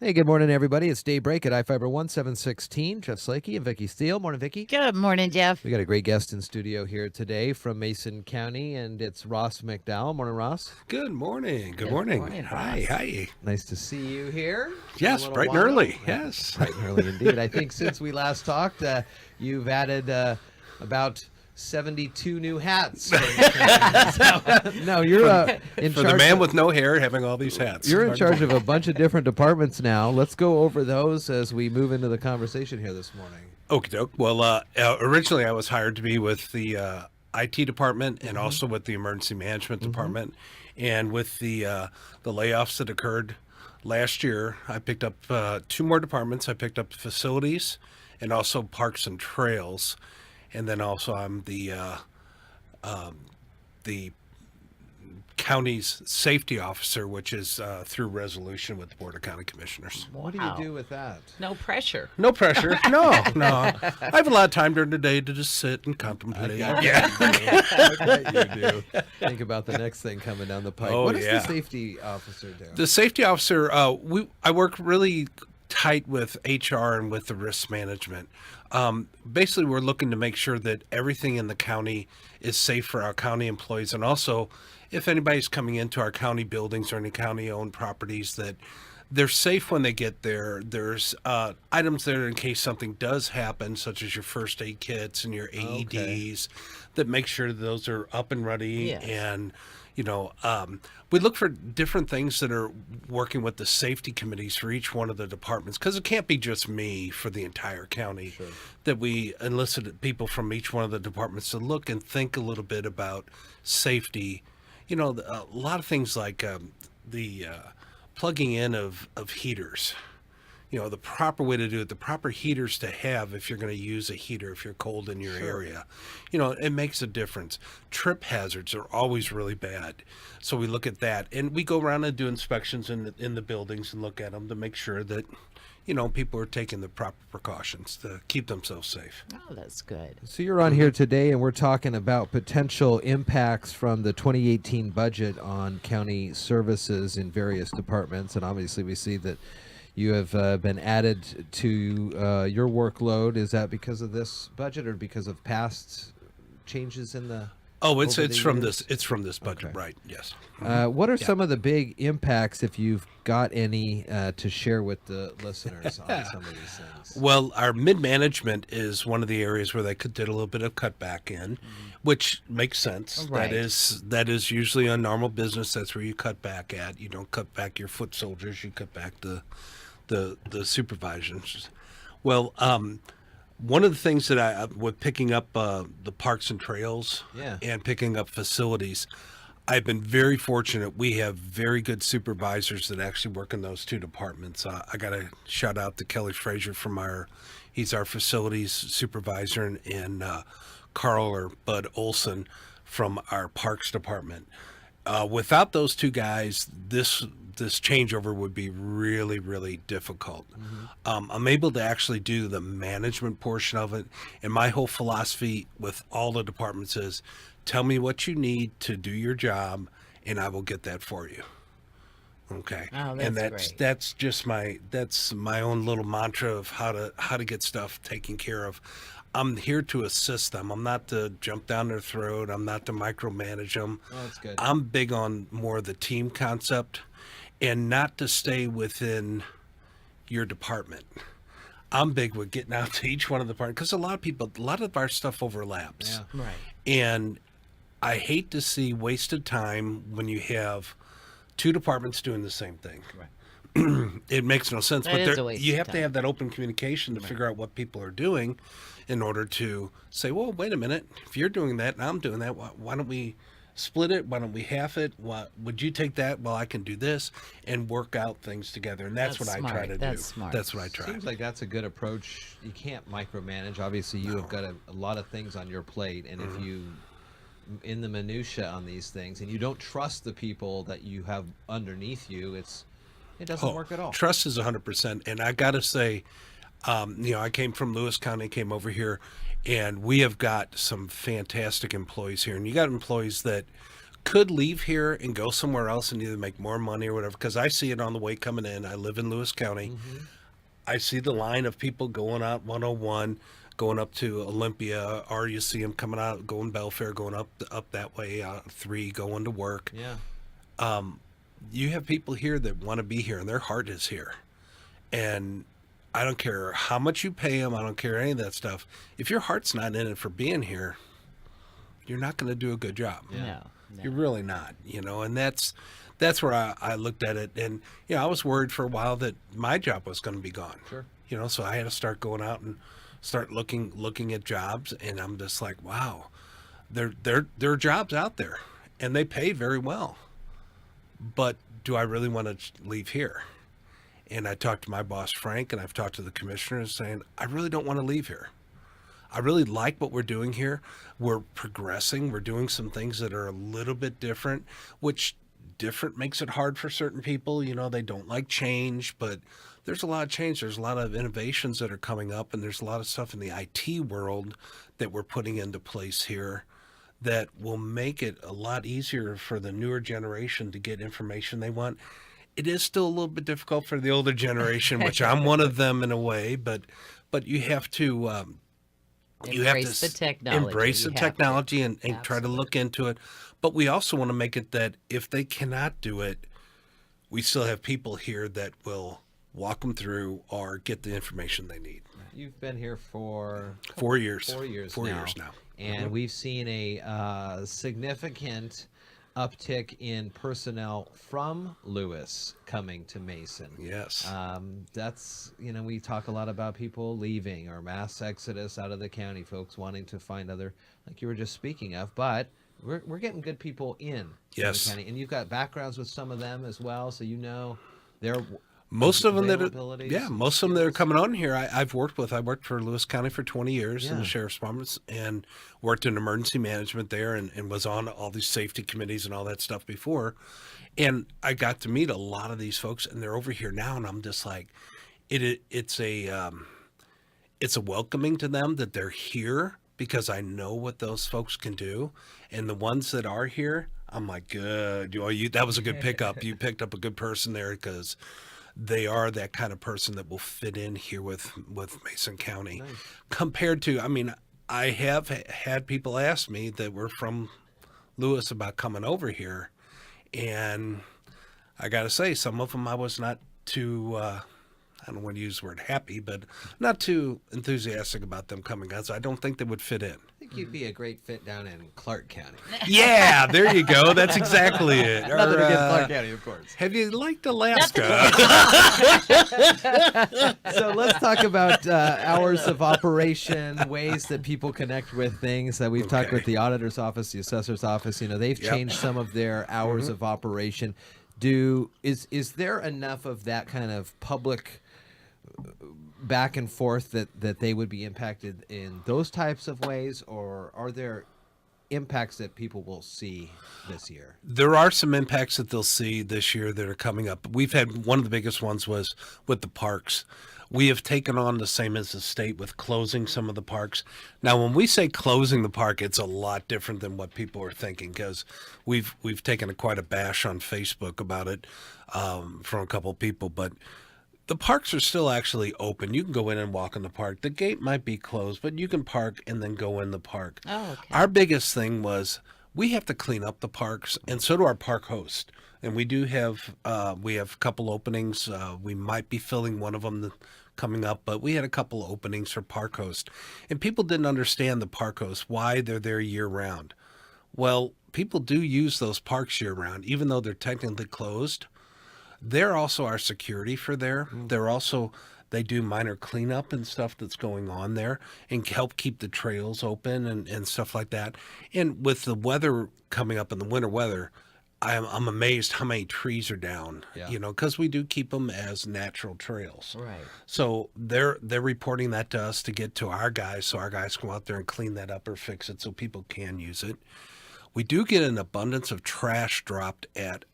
Hey, good morning, everybody. It's Daybreak at iFiber 1716. Jeff Slakey and Vicki Steele. Morning, Vicki. Good morning, Jeff. We got a great guest in studio here today from Mason County, and it's Ross McDowell. Morning, Ross. Good morning. Good morning. morning, Hi. Ross. Hi. Nice to see you here. Yes, A little bright and while. early. Yes. Bright and early indeed. I think since we last talked, you've added about 72 new hats. No, you're in For charge the man of, with no hair having all these hats. You're in charge of a bunch of different departments now. Let's go over those as we move into the conversation here this morning. Okie doke. Well, originally I was hired to be with the IT department and also with the emergency management department. And with the layoffs that occurred last year, I picked up 2 more departments. I picked up facilities and also parks and trails. And then also I'm the county's safety officer, which is through resolution with the Board of County Commissioners. What do you do with that? No pressure. No pressure. No. I have a lot of time during the day to just sit and contemplate. Yeah. I bet you do. Think about the next thing coming down the pike. Oh, What does yeah. the safety officer do? The safety officer, I work really tight with HR and with the risk management. Basically, we're looking to make sure that everything in the county is safe for our county employees, and also if anybody's coming into our county buildings or any county-owned properties, that they're safe when they get there. There's items there in case something does happen, such as your first aid kits and your AEDs, that make sure those are up and ready. Yes. And we look for different things that are working with the safety committees for each one of the departments, because it can't be just me for the entire county. Sure. That we enlisted people from each one of the departments to look and think a little bit about safety. A lot of things like the plugging in of heaters. The proper way to do it, the proper heaters to have if you're going to use a heater if you're cold in your area. It makes a difference. Trip hazards are always really bad. So we look at that, and we go around and do inspections in the buildings and look at them to make sure that, people are taking the proper precautions to keep themselves safe. Oh, that's good. So you're on here today, and we're talking about potential impacts from the 2018 budget on county services in various departments. And obviously we see that you have been added to your workload. Is that because of this budget or because of past changes in the? Oh, it's over the from years? this budget, Okay. right? Yes. What are some of the big impacts, if you've got any, to share with the listeners on some of these things? Well, our mid-management is one of the areas where they did a little bit of cutback in, which makes sense. Right. That is usually a normal business. That's where you cut back at. You don't cut back your foot soldiers. You cut back the supervisors. Well, one of the things that I with picking up the parks and trails and picking up facilities, I've been very fortunate. We have very good supervisors that actually work in those 2 departments. I got to shout out to Kelly Frazier he's our facilities supervisor, and Carl or Bud Olson from our parks department. Without those 2 guys, this changeover would be really, really difficult. I'm able to actually do the management portion of it, and my whole philosophy with all the departments is, tell me what you need to do your job, and I will get that for you. Okay. Oh, and that's great. that's my own little mantra of how to get stuff taken care of. I'm here to assist them. I'm not to jump down their throat. I'm not to micromanage them. Oh, that's good. I'm big on more of the team concept and not to stay within your department. I'm big with getting out to each one of the departments, because a lot of our stuff overlaps. Yeah. Right. And I hate to see wasted time when you have 2 departments doing the same thing. Right. It makes no sense. That is a waste you of have to time. have that open communication to figure out what people are doing in order to say, well, wait a minute, if you're doing that and I'm doing that, why don't we split it? Why don't we half it? Would you take that? Well, I can do this, and work out things together. And that's what I try to do. That's smart. That's what I try. Seems like that's a good approach. You can't micromanage. Obviously, you have got a lot of things on your plate, and if you in the minutia on these things, and you don't trust the people that you have underneath you, it doesn't work at all. Trust is 100%. And I got to say, I came from Lewis County, came over here, and we have got some fantastic employees here. And you got employees that could leave here and go somewhere else and either make more money or whatever, because I see it on the way coming in. I live in Lewis County. I see the line of people going out 101, going up to Olympia, or you see them coming out, going Belfair, going up that way, 3, going to work. Yeah. You have people here that want to be here, and their heart is here. And I don't care how much you pay them. I don't care any of that stuff. If your heart's not in it for being here, you're not going to do a good job. No. You're really not, and that's where I looked at it. And, I was worried for a while that my job was going to be gone. Sure. So I had to start going out and start looking at jobs. And I'm just like, wow, there are jobs out there and they pay very well. But do I really want to leave here? And I talked to my boss, Frank, and I've talked to the commissioners saying, I really don't want to leave here. I really like what we're doing here. We're progressing. We're doing some things that are a little bit different, which different makes it hard for certain people. They don't like change, but there's a lot of change. There's a lot of innovations that are coming up, and there's a lot of stuff in the IT world that we're putting into place here that will make it a lot easier for the newer generation to get information they want. It is still a little bit difficult for the older generation, which I'm one of them in a way, but you have to embrace the technology. Embrace the technology and try to look into it. But we also want to make it that if they cannot do it, we still have people here that will walk them through or get the information they need. You've been here for 4 years. 4 years. 4 years now. And we've seen a significant uptick in personnel from Lewis coming to Mason. Yes. That's, we talk a lot about people leaving or mass exodus out of the county, folks wanting to find other, like you were just speaking of, but we're getting good people in the county. And you've got backgrounds with some of them as well, so they're most of them that are coming on here, I worked for Lewis County for 20 years in the sheriff's department and worked in emergency management there and was on all these safety committees and all that stuff before. And I got to meet a lot of these folks, and they're over here now, and I'm just like, it's a welcoming to them that they're here because I know what those folks can do. And the ones that are here, I'm like, good. That was a good pickup. You picked up a good person there because they are that kind of person that will fit in here with Mason County. Nice. Compared to, I have had people ask me that were from Lewis about coming over here. And I got to say, some of them I was not too, I don't want to use the word happy, but not too enthusiastic about them coming out. So I don't think they would fit in. I think you'd be a great fit down in Clark County. Yeah, there you go. That's exactly it. Nothing against Clark County, of course. Have you liked Alaska? So let's talk about hours of operation, ways that people connect with things that we've talked with the auditor's office, the assessor's office. They've changed some of their hours of operation. Is there enough of that kind of public back and forth that they would be impacted in those types of ways, or are there impacts that people will see this year? There are some impacts that they'll see this year that are coming up. We've had one of the biggest ones was with the parks. We have taken on the same as the state with closing some of the parks. Now, when we say closing the park, it's a lot different than what people are thinking, because we've taken quite a bash on Facebook about it from a couple of people. But the parks are still actually open. You can go in and walk in the park. The gate might be closed, but you can park and then go in the park. Oh, okay. Our biggest thing was we have to clean up the parks, and so do our park host. And we do have a couple openings. We might be filling one of them coming up, but we had a couple openings for park host. And people didn't understand the park host, why they're there year round. Well, people do use those parks year round, even though they're technically closed. They're also our security for there. They do minor cleanup and stuff that's going on there and help keep the trails open and stuff like that. And with the weather coming up in the winter weather, I'm amazed how many trees are down, because we do keep them as natural trails. Right. So they're reporting that to us to get to our guys, so our guys can go out there and clean that up or fix it so people can use it. We do get an abundance of trash dropped at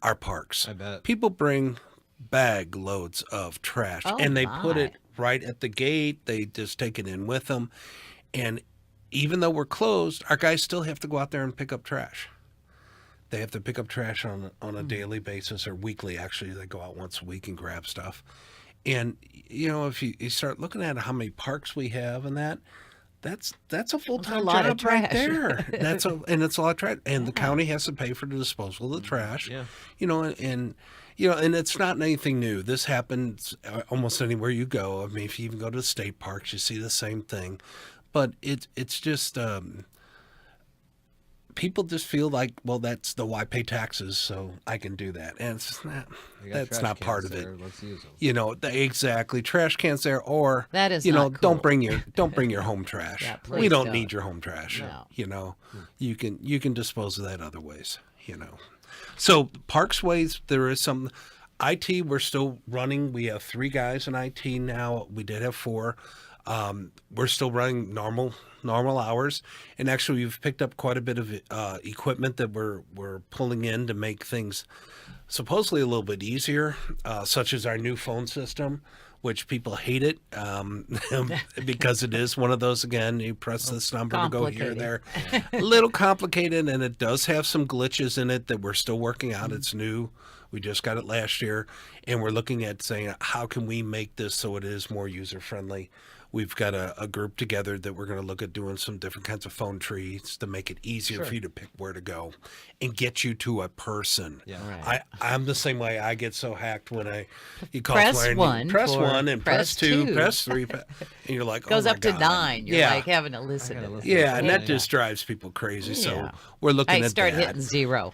our parks. I bet. People bring bag loads of trash and they put it right at the gate. They just take it in with them. And even though we're closed, our guys still have to go out there and pick up trash. They have to pick up trash on a daily basis or weekly. Actually, they go out once a week and grab stuff. And if you start looking at how many parks we have and that's a full-time lot of job right trash. there. And it's a lot of trash. And the county has to pay for the disposal of the trash. Yeah. And it's not anything new. This happens almost anywhere you go. I mean, if you even go to the state parks, you see the same thing. But it's just people just feel like, well, that's why I pay taxes, so I can do that. And it's not, that's not part of it. Let's use them. Exactly. Trash cans there, or that is not cool. don't bring your home trash. Yeah, we don't need your home trash. No. You can dispose of that other ways. So Parks Ways, there is some IT. We're still running. We have 3 guys in IT now. We did have 4. We're still running normal hours, and actually we've picked up quite a bit of equipment that we're pulling in to make things supposedly a little bit easier, such as our new phone system, which people hate it because it is one of those, again, you press this number to go here or there. A little complicated, and it does have some glitches in it that we're still working out. It's new. We just got it last year, and we're looking at saying, how can we make this so it is more user-friendly? We've got a group together that we're going to look at doing some different kinds of phone trees to make it easier for you to pick where to go and get you to a person. Yeah. Right. I'm the same way. I get so hacked when you call Press somebody, one press for- 1 and press 2, press 3, and you're like, Goes oh my up to God. 9. You're Yeah. like having to listen to listen. Yeah, and that Yeah. just drives people crazy. So Yeah. we're looking I at start that. hitting 0.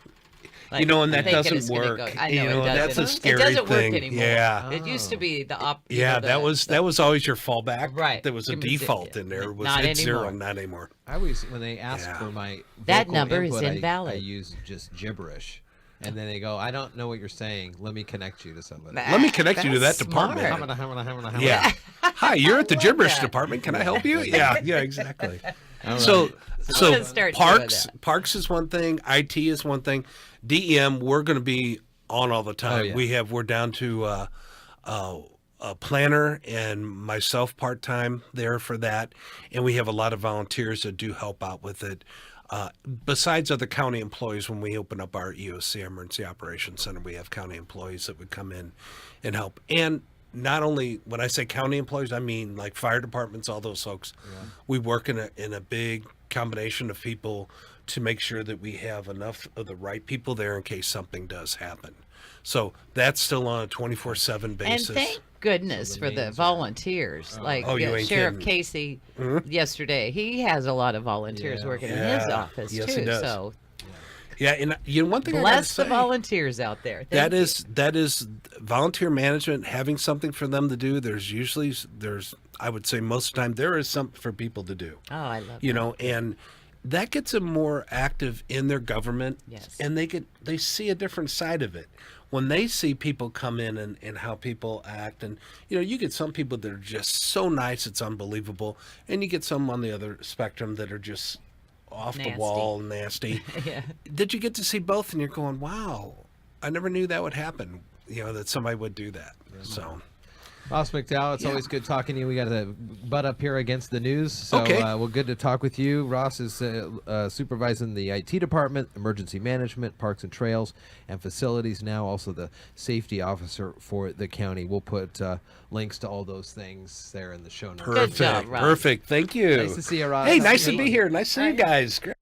And that thinking doesn't it's gonna work. go- I know it That's a doesn't. scary It doesn't thing. work anymore. Yeah. It used to be the op. Yeah, that was always your fallback. Right. There was a Give me default zero. in there. Was Not it's 0, anymore. not anymore. I always, when they ask Yeah. for my That vocal number is input, invalid. I use just gibberish. And then they go, I don't know what you're saying. Let me connect you to somebody. Let me connect you to that That's department. smart. Yeah. Hi, you're at the gibberish that. department. Can I help you? Yeah, exactly. All So, right. I'm gonna start doing parks is one thing. IT is one thing. DEM, we're going to be on all the time. Oh, yeah. We're down to a planner and myself part-time there for that. And we have a lot of volunteers that do help out with it. Besides other county employees, when we open up our EOC, Emergency Operations Center, we have county employees that would come in and help. And not only, when I say county employees, I mean like fire departments, all those folks. Yeah. We work in a big combination of people to make sure that we have enough of the right people there in case something does happen. So that's still on a 24/7 basis. And thank goodness for the volunteers. Like you ain't Sheriff kidding. Casey yesterday, he has a lot of volunteers working in his office Yes, too. he does. So Yeah, and one thing I gotta bless the say, volunteers out there. that is volunteer management, having something for them to do. There's I would say most of the time there is something for people to do. Oh, I love that. And that gets them more active in their government. Yes. And they see a different side of it. When they see people come in and how people act, and you get some people that are just so nice it's unbelievable, and you get some on the other spectrum that are just off Nasty. the wall and nasty. Yeah. Did you get to see both? And you're going, wow, I never knew that would happen. That somebody would do that. So. Ross McDowell, it's always good talking to you. We got to butt up here against the news. So Okay. well, good to talk with you. Ross is supervising the IT department, emergency management, parks and trails, and facilities now, also the safety officer for the county. We'll put links to all those things there in the show notes. Perfect. Good job, Ross. Perfect. Thank you. Nice to see you, Ross. Hey, nice to be here. Nice to see you guys. Great.